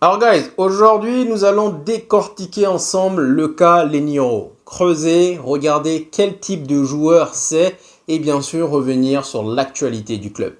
Alors guys, aujourd'hui nous allons décortiquer ensemble le cas Lenioro. Creuser, regarder quel type de joueur c'est et bien sûr revenir sur l'actualité du club.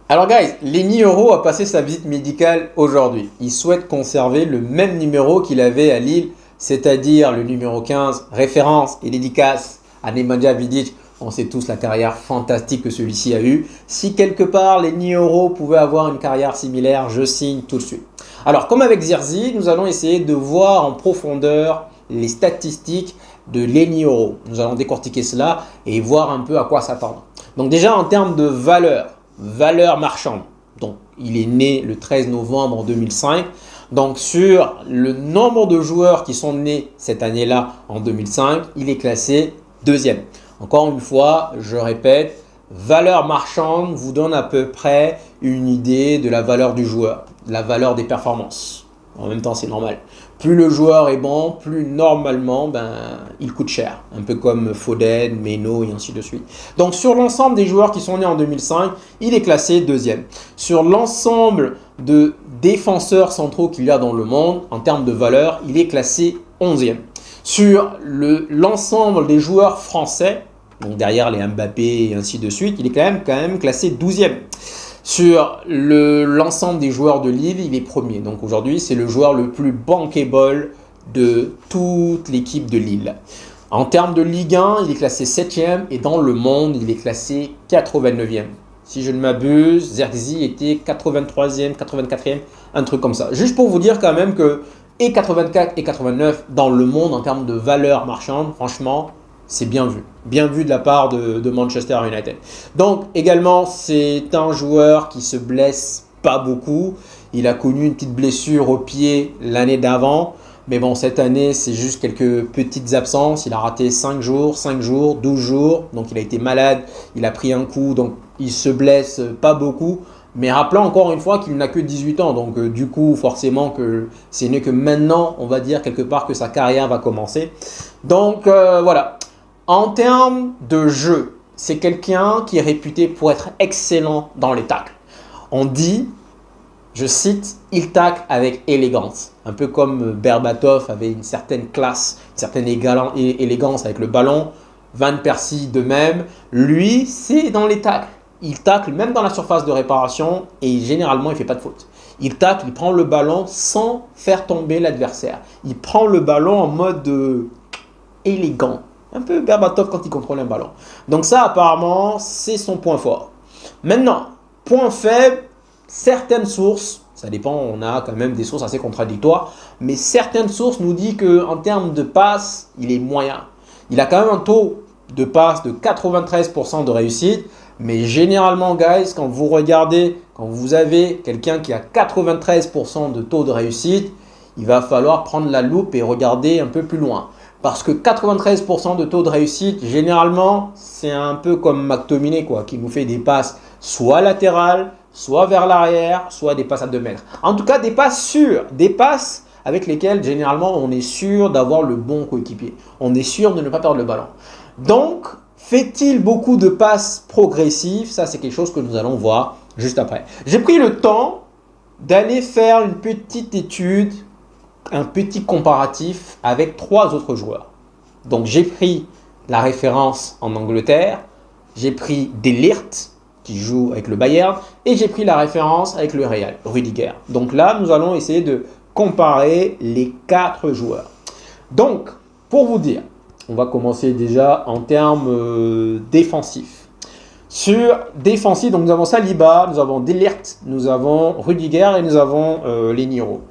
Alors guys, Lenioro a passé sa visite médicale aujourd'hui. Il souhaite conserver le même numéro qu'il avait à Lille, c'est-à-dire le numéro 15, référence et dédicace à Nemanja Vidic. On sait tous la carrière fantastique que celui-ci a eue. Si quelque part Lenioro pouvait avoir une carrière similaire, je signe tout de suite. Alors comme avec Zirzi, nous allons essayer de voir en profondeur les statistiques de Lenioro. Nous allons décortiquer cela et voir un peu à quoi s'attendre. Donc déjà en termes de valeur marchande. Donc, il est né le 13 novembre 2005. Donc, sur le nombre de joueurs qui sont nés cette année-là, en 2005, il est classé deuxième. Encore une fois, je répète, valeur marchande vous donne à peu près une idée de la valeur du joueur, de la valeur des performances. En même temps, c'est normal. Plus le joueur est bon, plus normalement, il coûte cher. Un peu comme Foden, Meno et ainsi de suite. Donc, sur l'ensemble des joueurs qui sont nés en 2005, il est classé deuxième. Sur l'ensemble de défenseurs centraux qu'il y a dans le monde, en termes de valeur, il est classé 11e. Sur l'ensemble des joueurs français, donc derrière les Mbappé et ainsi de suite, il est quand même classé 12e. Sur l'ensemble des joueurs de Lille, il est premier. Donc aujourd'hui, c'est le joueur le plus bankable de toute l'équipe de Lille. En termes de Ligue 1, il est classé 7e et dans le monde, il est classé 89e. Si je ne m'abuse, Zirkzee était 83e, 84e, un truc comme ça. Juste pour vous dire quand même que et 84 et 89 dans le monde en termes de valeur marchande, franchement, c'est bien vu. Bien vu de la part de Manchester United. Donc également, c'est un joueur qui se blesse pas beaucoup. Il a connu une petite blessure au pied l'année d'avant. Mais bon, cette année, c'est juste quelques petites absences. Il a raté 5 jours, 12 jours. Donc il a été malade, il a pris un coup. Donc il se blesse pas beaucoup. Mais rappelons encore une fois qu'il n'a que 18 ans. Donc du coup, forcément, que c'est né que maintenant, on va dire quelque part que sa carrière va commencer. Donc voilà. En termes de jeu, c'est quelqu'un qui est réputé pour être excellent dans les tacles. On dit, je cite, il tacle avec élégance. Un peu comme Berbatov avait une certaine classe, une certaine élégance avec le ballon. Van Persie de même. Lui, c'est dans les tacles. Il tacle même dans la surface de réparation et généralement, il ne fait pas de faute. Il tacle, il prend le ballon sans faire tomber l'adversaire. Il prend le ballon en mode élégant. Un peu Berbatov quand il contrôle un ballon. Donc ça, apparemment, c'est son point fort. Maintenant, point faible, certaines sources, ça dépend, on a quand même des sources assez contradictoires, mais certaines sources nous disent qu'en termes de passes, il est moyen. Il a quand même un taux de passe de 93% de réussite, mais généralement, guys, quand vous regardez, quand vous avez quelqu'un qui a 93% de taux de réussite, il va falloir prendre la loupe et regarder un peu plus loin. Parce que 93% de taux de réussite, généralement, c'est un peu comme McTominay, qui nous fait des passes soit latérales, soit vers l'arrière, soit des passes à 2 mètres. En tout cas, des passes sûres, des passes avec lesquelles, généralement, on est sûr d'avoir le bon coéquipier. On est sûr de ne pas perdre le ballon. Donc, fait-il beaucoup de passes progressives? Ça, c'est quelque chose que nous allons voir juste après. J'ai pris le temps d'aller faire une petite étude, un petit comparatif avec 3 autres joueurs. Donc j'ai pris la référence en Angleterre, j'ai pris De Ligt qui joue avec le Bayern et j'ai pris la référence avec le Real, Rudiger. Donc là, nous allons essayer de comparer les 4 joueurs. Donc, pour vous dire, on va commencer déjà en termes défensifs. Sur défensif, donc nous avons Saliba, nous avons De Ligt, nous avons Rudiger et nous avons Lenioro.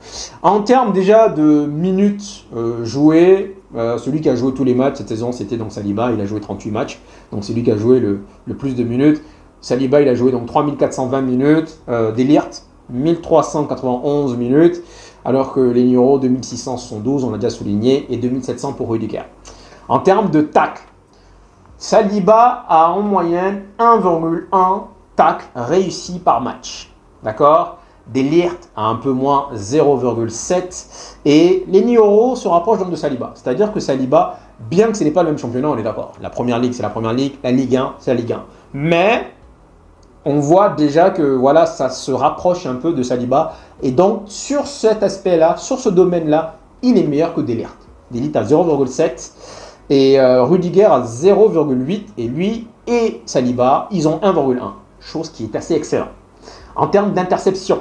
En termes déjà de minutes jouées, celui qui a joué tous les matchs cette saison, c'était donc Saliba, il a joué 38 matchs, donc c'est lui qui a joué le plus de minutes. Saliba, il a joué donc 3420 minutes, De Ligt, 1391 minutes, alors que Lenioro, 2672, on l'a déjà souligné, et 2700 pour Rudiger. En termes de tacle, Saliba a en moyenne 1,1 tacles réussis par match. D'accord? Delirte a un peu moins 0,7 et Lenny Yoro se rapproche donc de Saliba. C'est-à-dire que Saliba, bien que ce n'est pas le même championnat, on est d'accord. La première ligue, c'est la première ligue, la Ligue 1, c'est la Ligue 1. Mais on voit déjà que voilà, ça se rapproche un peu de Saliba. Et donc, sur cet aspect-là, sur ce domaine-là, il est meilleur que Delirte. Delirte à 0,7 et Rudiger à 0,8. Et lui et Saliba, ils ont 1,1. Chose qui est assez excellente. En termes d'interception,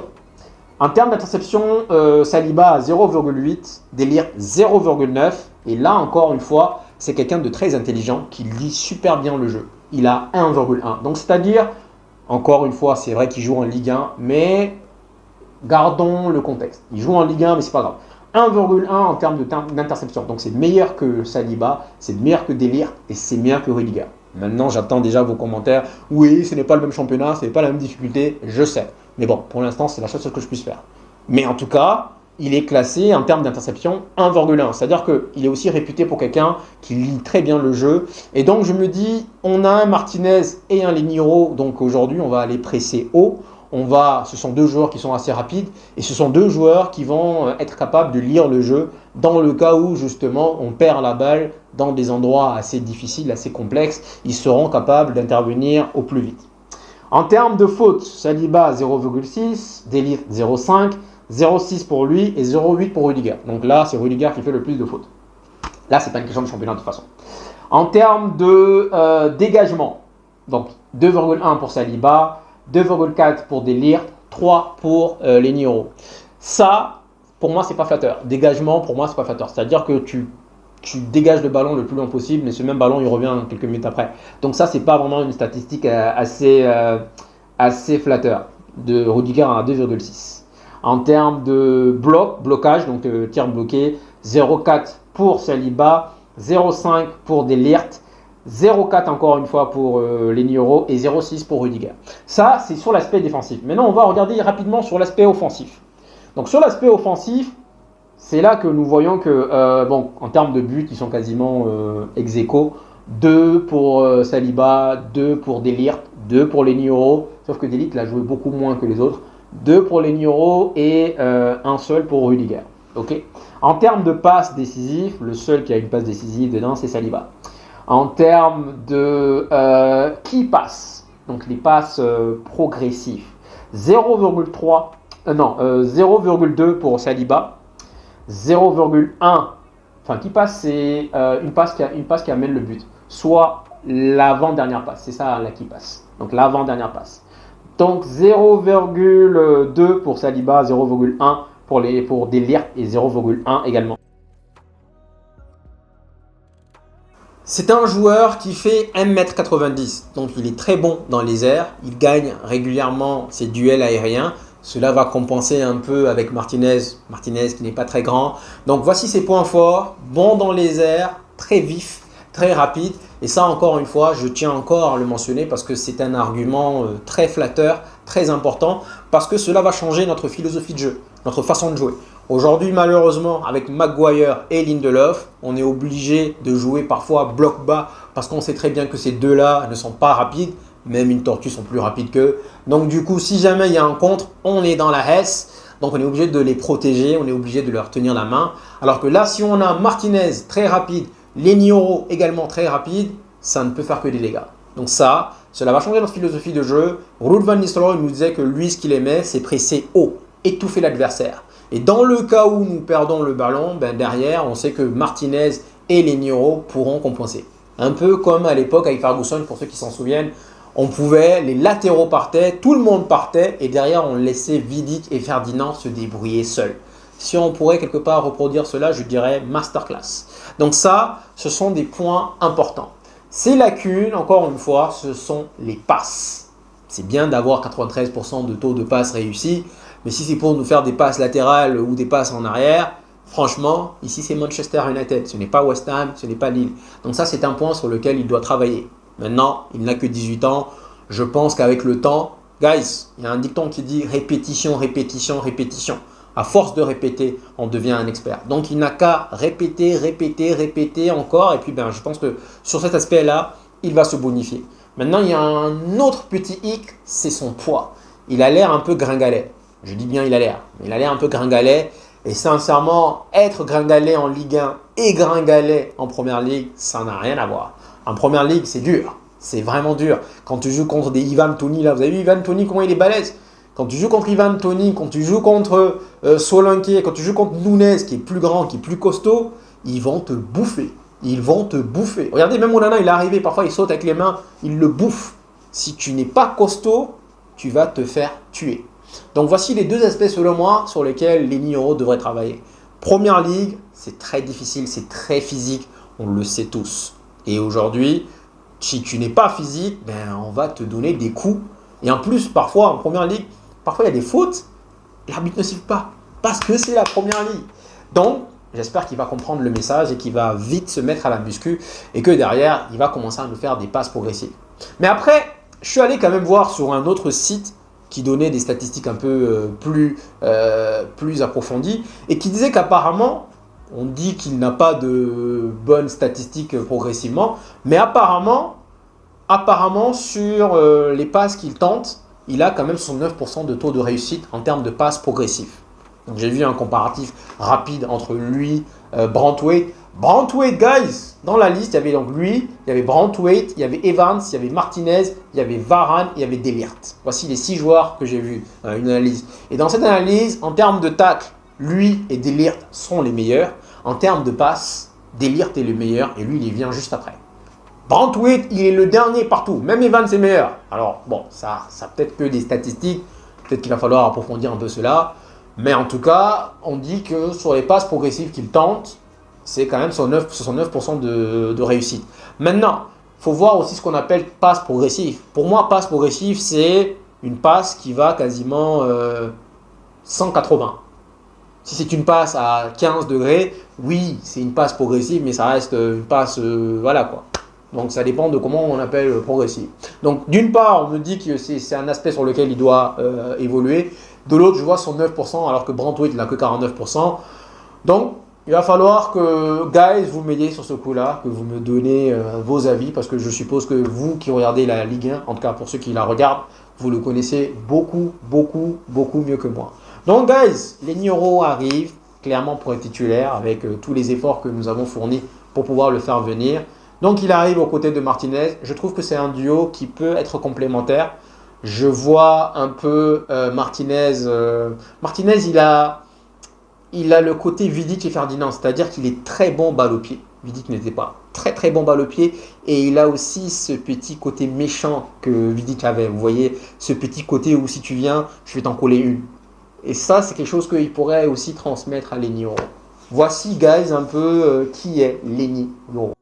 Saliba à 0,8, Delirte 0,9. Et là, encore une fois, c'est quelqu'un de très intelligent qui lit super bien le jeu. Il a 1,1. Donc, c'est-à-dire, encore une fois, c'est vrai qu'il joue en Ligue 1, mais gardons le contexte. Il joue en Ligue 1, mais c'est pas grave. 1,1 en termes d'interception. Donc, c'est meilleur que Saliba, c'est meilleur que Delirte et c'est meilleur que Rudiger. Maintenant, j'attends déjà vos commentaires. Oui, ce n'est pas le même championnat, ce n'est pas la même difficulté, je sais. Mais bon, pour l'instant, c'est la seule chose que je puisse faire. Mais en tout cas, il est classé en termes d'interception 1,1. C'est-à-dire qu'il est aussi réputé pour quelqu'un qui lit très bien le jeu. Et donc, je me dis, on a un Martinez et un Lenny Yoro. Donc, aujourd'hui, on va aller presser haut. Ce sont deux joueurs qui sont assez rapides. Et ce sont deux joueurs qui vont être capables de lire le jeu dans le cas où, justement, on perd la balle dans des endroits assez difficiles, assez complexes. Ils seront capables d'intervenir au plus vite. En termes de fautes, Saliba 0,6, Delirte 0,5, 0,6 pour lui et 0,8 pour Rudiger. Donc là, c'est Rudiger qui fait le plus de fautes. Là, c'est pas une question de championnat de toute façon. En termes de dégagement, donc 2,1 pour Saliba, 2,4 pour Delirte, 3 pour Lenny Yoro. Ça, pour moi, c'est pas flatteur. Dégagement, pour moi, c'est pas flatteur. C'est-à-dire que tu dégages le ballon le plus loin possible, mais ce même ballon, il revient quelques minutes après. Donc ça, c'est pas vraiment une statistique assez flatteur. De Rudiger à 2,6. En termes de blocage, donc tir bloqué, 0,4 pour Saliba, 0,5 pour Delirte, 0,4 encore une fois pour Lenny Yoro et 0,6 pour Rudiger. Ça, c'est sur l'aspect défensif. Maintenant, on va regarder rapidement sur l'aspect offensif. Donc sur l'aspect offensif, c'est là que nous voyons que, en termes de buts, ils sont quasiment ex aequo. 2 pour Saliba, 2 pour Delirte, 2 pour Lenny Yoro, sauf que Delirte l'a joué beaucoup moins que les autres. 2 pour Lenny Yoro et un seul pour Rudiger. Okay. En termes de passes décisives, le seul qui a une passe décisive dedans, c'est Saliba. En termes de qui passe, donc les passes progressives, 0,2 pour Saliba, 0,1, enfin qui passe, c'est une passe qui amène le but, soit l'avant-dernière passe, c'est ça là qui passe, donc l'avant-dernière passe. Donc 0,2 pour Saliba, 0,1 pour Delirte et 0,1 également. C'est un joueur qui fait 1m90, donc il est très bon dans les airs, il gagne régulièrement ses duels aériens. Cela va compenser un peu avec Martinez qui n'est pas très grand. Donc voici ses points forts, bon dans les airs, très vif, très rapide. Et ça encore une fois, je tiens encore à le mentionner parce que c'est un argument très flatteur, très important, parce que cela va changer notre philosophie de jeu, notre façon de jouer. Aujourd'hui, malheureusement, avec Maguire et Lindelof, on est obligé de jouer parfois bloc bas parce qu'on sait très bien que ces deux-là ne sont pas rapides. Même une tortue sont plus rapides qu'eux. Donc du coup, si jamais il y a un contre, on est dans la hesse. Donc on est obligé de les protéger, on est obligé de leur tenir la main. Alors que là, si on a Martinez très rapide, Lenny Yoro également très rapide, ça ne peut faire que des dégâts. Donc cela va changer notre philosophie de jeu. Ruud van Nistelrooy nous disait que lui, ce qu'il aimait, c'est presser haut, étouffer l'adversaire. Et dans le cas où nous perdons le ballon, derrière, on sait que Martinez et Lenny Yoro pourront compenser. Un peu comme à l'époque avec Ferguson, pour ceux qui s'en souviennent, les latéraux partaient, tout le monde partait et derrière on laissait Vidic et Ferdinand se débrouiller seuls. Si on pourrait quelque part reproduire cela, je dirais masterclass. Donc ça, ce sont des points importants. Ces lacunes, encore une fois, ce sont les passes. C'est bien d'avoir 93% de taux de passes réussis, mais si c'est pour nous faire des passes latérales ou des passes en arrière, franchement, ici c'est Manchester United, ce n'est pas West Ham, ce n'est pas Lille. Donc ça, c'est un point sur lequel il doit travailler. Maintenant, il n'a que 18 ans. Je pense qu'avec le temps, guys, il y a un dicton qui dit répétition, répétition, répétition. À force de répéter, on devient un expert. Donc, il n'a qu'à répéter, répéter, répéter encore. Et puis, je pense que sur cet aspect-là, il va se bonifier. Maintenant, il y a un autre petit hic, c'est son poids. Il a l'air un peu gringalet. Je dis bien il a l'air. Il a l'air un peu gringalet. Et sincèrement, être gringalet en Ligue 1 et gringalet en Première Ligue, ça n'a rien à voir. En Première Ligue, c'est dur. C'est vraiment dur. Quand tu joues contre des Ivan Toney, là, vous avez vu Ivan Toney, comment il est balèze? Quand tu joues contre Ivan Toney, quand tu joues contre Solanke, quand tu joues contre Nunez, qui est plus grand, qui est plus costaud, ils vont te bouffer. Ils vont te bouffer. Regardez, même Onana, il est arrivé, parfois il saute avec les mains, il le bouffe. Si tu n'es pas costaud, tu vas te faire tuer. Donc voici les deux aspects selon moi sur lesquels Lenny Yoro devrait travailler. Première ligue, c'est très difficile, c'est très physique, on le sait tous. Et aujourd'hui, si tu n'es pas physique, ben, on va te donner des coups. Et en plus, parfois, en première ligue, parfois il y a des fautes, l'arbitre ne siffle pas, parce que c'est la première ligue. Donc, j'espère qu'il va comprendre le message et qu'il va vite se mettre à la muscu et que derrière, il va commencer à nous faire des passes progressives. Mais après, je suis allé quand même voir sur un autre site qui donnait des statistiques un peu plus approfondies et qui disait qu'apparemment, on dit qu'il n'a pas de bonnes statistiques progressivement, mais apparemment sur les passes qu'il tente, il a quand même 69% de taux de réussite en termes de passes progressives. Donc j'ai vu un comparatif rapide entre lui, Branthwaite. Branthwaite, guys, dans la liste, il y avait donc lui, il y avait Branthwaite, il y avait Evans, il y avait Martinez, il y avait Varane, il y avait De Ligt. Voici les 6 joueurs que j'ai vus dans une analyse. Et dans cette analyse, en termes de tacle, lui et De Ligt sont les meilleurs. En termes de passes, De Ligt est le meilleur et lui, il vient juste après. Branthwaite, il est le dernier partout. Même Evans est meilleur. Alors, bon, ça peut-être que des statistiques. Peut-être qu'il va falloir approfondir un peu cela. Mais en tout cas, on dit que sur les passes progressives qu'il tente, c'est quand même 69% de réussite. Maintenant, il faut voir aussi ce qu'on appelle passe progressive. Pour moi, passe progressive, c'est une passe qui va quasiment 180. Si c'est une passe à 15 degrés, oui, c'est une passe progressive, mais ça reste une passe, voilà quoi. Donc ça dépend de comment on appelle progressive. Donc d'une part, on me dit que c'est un aspect sur lequel il doit évoluer. De l'autre, je vois son 9%, alors que Branthwaite n'a que 49%. Donc, il va falloir que, guys, vous m'aidiez sur ce coup-là, que vous me donnez vos avis, parce que je suppose que vous qui regardez la Ligue 1, en tout cas pour ceux qui la regardent, vous le connaissez beaucoup mieux que moi. Donc, guys, Lenny Yoro arrive clairement pour être titulaire, avec tous les efforts que nous avons fournis pour pouvoir le faire venir. Donc, il arrive aux côtés de Martinez. Je trouve que c'est un duo qui peut être complémentaire. Je vois un peu Martinez. Martinez, il a le côté Vidic et Ferdinand, c'est-à-dire qu'il est très bon balle au pied. Vidic n'était pas très bon balle au pied. Et il a aussi ce petit côté méchant que Vidic avait. Vous voyez, ce petit côté où si tu viens, je vais t'en coller une. Et ça, c'est quelque chose qu'il pourrait aussi transmettre à Lenny Yoro. Voici, guys, un peu qui est Lenny Yoro.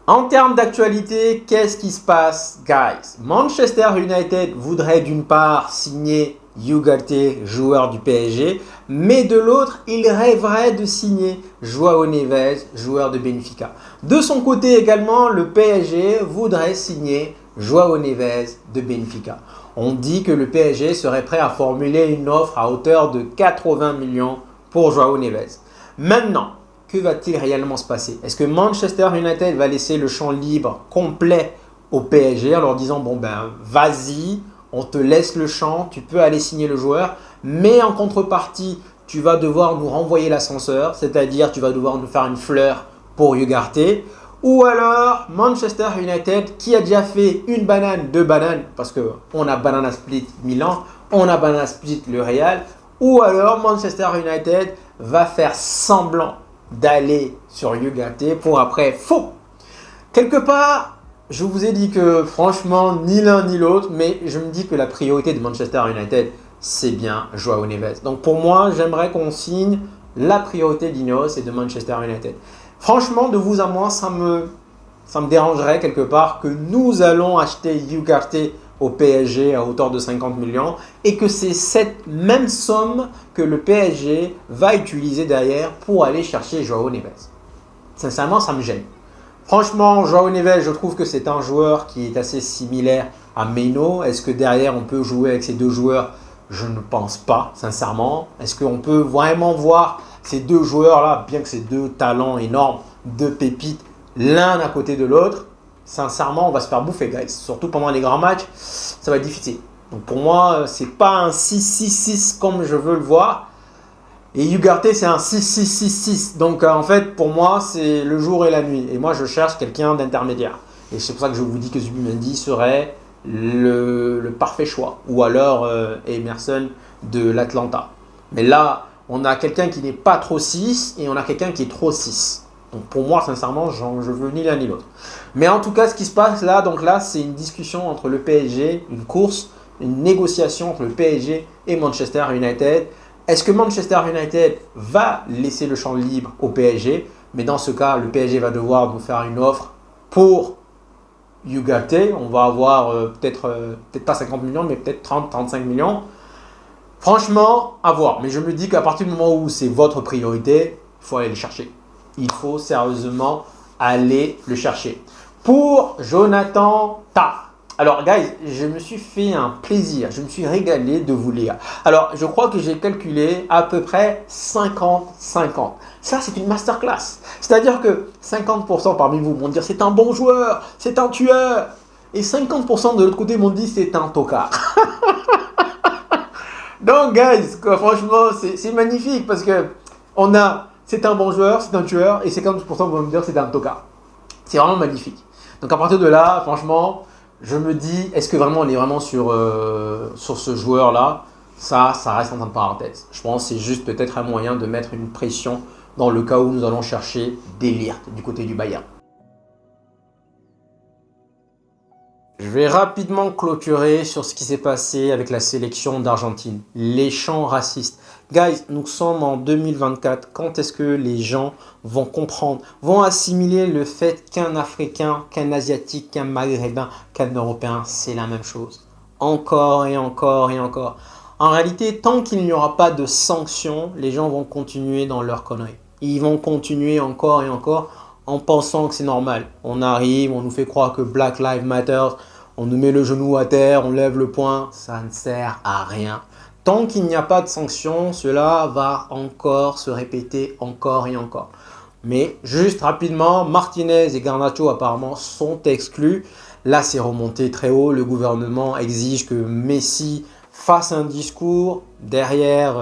En termes d'actualité, qu'est-ce qui se passe, guys? Manchester United voudrait d'une part signer Ugarte, joueur du PSG, mais de l'autre, il rêverait de signer João Neves, joueur de Benfica. De son côté également, le PSG voudrait signer João Neves de Benfica. On dit que le PSG serait prêt à formuler une offre à hauteur de 80 millions pour João Neves. Maintenant, que va-t-il réellement se passer? Est-ce que Manchester United va laisser le champ libre complet au PSG en leur disant bon ben vas-y, on te laisse le champ, tu peux aller signer le joueur, mais en contrepartie, tu vas devoir nous renvoyer l'ascenseur, c'est-à-dire tu vas devoir nous faire une fleur pour Ugarte. Ou alors Manchester United qui a déjà fait une banane, deux bananes, parce qu'on a Banana Split Milan, on a Banana Split le Real, ou alors Manchester United va faire semblant d'aller sur Ugarte pour après faux. Quelque part, je vous ai dit que franchement, ni l'un ni l'autre, mais je me dis que la priorité de Manchester United, c'est bien João Neves. Donc pour moi, j'aimerais qu'on signe la priorité d'Ineos et de Manchester United. Franchement, de vous à moi, ça me dérangerait quelque part que nous allons acheter Ugarte au PSG à hauteur de 50 millions et que c'est cette même somme que le PSG va utiliser derrière pour aller chercher João Neves. Sincèrement, ça me gêne. Franchement, João Neves, je trouve que c'est un joueur qui est assez similaire à Meno. Est-ce que derrière, on peut jouer avec ces deux joueurs? Je ne pense pas, sincèrement. Est-ce qu'on peut vraiment voir ces deux joueurs-là, bien que ces deux talents énormes, deux pépites, l'un à côté de l'autre? Sincèrement, on va se faire bouffer, guys. Surtout pendant les grands matchs, ça va être difficile. Donc pour moi, c'est pas un 6-6-6 comme je veux le voir. Et Ugarte, c'est un 6-6-6-6. Donc en fait, pour moi, c'est le jour et la nuit. Et moi, je cherche quelqu'un d'intermédiaire. Et c'est pour ça que je vous dis que Zubimendi serait le parfait choix. Ou alors Emerson de l'Atlanta. Mais là, on a quelqu'un qui n'est pas trop 6 et on a quelqu'un qui est trop 6. Donc pour moi, sincèrement, je veux ni l'un ni l'autre. Mais en tout cas, ce qui se passe là, donc là, c'est une discussion entre le PSG, une course, une négociation entre le PSG et Manchester United. Est-ce que Manchester United va laisser le champ libre au PSG? Mais dans ce cas, le PSG va devoir nous faire une offre pour Ugarte. On va avoir peut-être pas 50 millions, mais peut-être 30-35 millions. Franchement, à voir. Mais je me dis qu'à partir du moment où c'est votre priorité, il faut aller le chercher. Il faut sérieusement aller le chercher. Pour Jonathan Tah. Alors, guys, je me suis fait un plaisir. Je me suis régalé de vous lire. Alors, je crois que j'ai calculé à peu près 50-50. Ça, c'est une masterclass. C'est-à-dire que 50% parmi vous vont dire c'est un bon joueur, c'est un tueur. Et 50% de l'autre côté m'ont dit c'est un tocard. Donc, guys, quoi, franchement, c'est magnifique parce que c'est un bon joueur, c'est un tueur, et 50% vont me dire c'est un tocard. C'est vraiment magnifique. Donc, à partir de là, franchement, je me dis, est-ce que vraiment on est vraiment sur ce joueur-là? Ça reste en parenthèse. Je pense que c'est juste peut-être un moyen de mettre une pression dans le cas où nous allons chercher des Ligt du côté du Bayern. Je vais rapidement clôturer sur ce qui s'est passé avec la sélection d'Argentine. Les chants racistes. Guys, nous sommes en 2024. Quand est-ce que les gens vont comprendre, vont assimiler le fait qu'un Africain, qu'un Asiatique, qu'un Maghrébin, qu'un Européen, c'est la même chose? Encore et encore et encore. En réalité, tant qu'il n'y aura pas de sanctions, les gens vont continuer dans leur connerie. Ils vont continuer encore et encore en pensant que c'est normal. On arrive, on nous fait croire que Black Lives Matter, on nous met le genou à terre, on lève le poing, ça ne sert à rien. Tant qu'il n'y a pas de sanctions, cela va encore se répéter encore et encore. Mais juste rapidement, Martinez et Garnacho apparemment sont exclus. Là, c'est remonté très haut. Le gouvernement exige que Messi fasse un discours derrière.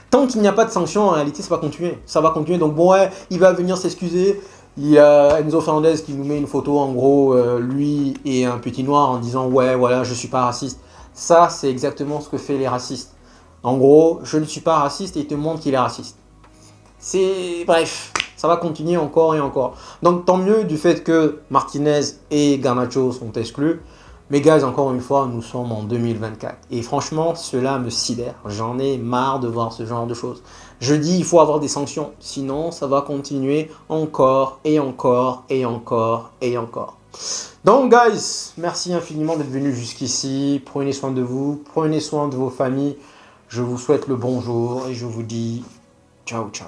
Tant qu'il n'y a pas de sanctions, en réalité, ça va continuer. Ça va continuer. Donc bon, ouais, il va venir s'excuser. Il y a Enzo Fernandez qui nous met une photo, en gros, lui et un petit noir en disant « Ouais, voilà, je ne suis pas raciste ». Ça, c'est exactement ce que fait les racistes. En gros, je ne suis pas raciste et il te montre qu'il est raciste. Bref, ça va continuer encore et encore. Donc tant mieux du fait que Martinez et Garnacho sont exclus. Mais guys, encore une fois, nous sommes en 2024. Et franchement, cela me sidère. J'en ai marre de voir ce genre de choses. Je dis, il faut avoir des sanctions. Sinon, ça va continuer encore et encore et encore et encore. Donc, guys, merci infiniment d'être venus jusqu'ici. Prenez soin de vous. Prenez soin de vos familles. Je vous souhaite le bonjour et je vous dis ciao, ciao.